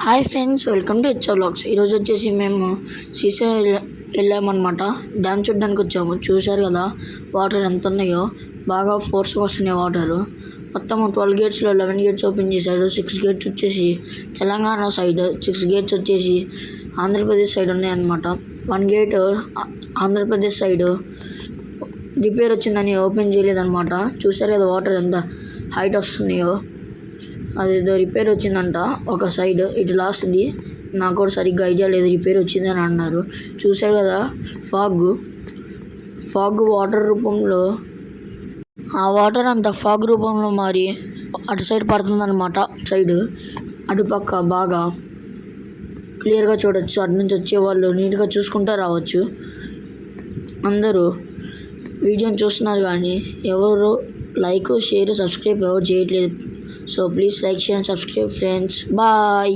Hi friends, welcome to HR vlogs. ఈరోజు వచ్చేసి మేము శ్రీశైలం వెళ్ళామన్నమాట. డ్యామ్ చూడడానికి వచ్చాము. చూశారు కదా వాటర్ ఎంత ఉన్నాయో, బాగా ఫోర్స్గా వస్తున్నాయి వాటరు. మొత్తం 12 గేట్స్లో 11 గేట్స్ ఓపెన్ చేశాడు. 6 గేట్స్ వచ్చేసి తెలంగాణ సైడ్, 6 గేట్స్ వచ్చేసి ఆంధ్రప్రదేశ్ సైడ్ ఉన్నాయన్నమాట. 1 గేట్ ఆంధ్రప్రదేశ్ సైడ్ రిపేర్ వచ్చిందని ఓపెన్ చేయలేదన్నమాట. చూశారు కదా వాటర్ ఎంత హైట్ వస్తున్నాయో. అదేదో రిపేర్ వచ్చిందంట ఒక సైడ్, ఇటు లాస్ట్ది. నాకు కూడా సరిగ్గా ఐడియా లేదు, రిపేర్ వచ్చిందని అన్నారు. చూశారు కదా ఫాగ్ వాటర్ రూపంలో, ఆ వాటర్ అంతా ఫాగ్ రూపంలో మారి అటు సైడ్ పడుతుందన్నమాట. సైడ్ అటుపక్క బాగా క్లియర్గా చూడొచ్చు. అటు నుంచి వచ్చేవాళ్ళు నీట్గా చూసుకుంటూ రావచ్చు. అందరూ వీడియోని చూస్తున్నారు కానీ ఎవరు లైక్, షేర్, సబ్స్క్రైబ్ ఎవరు చేయట్లేదు. So please like, share and subscribe friends. Bye.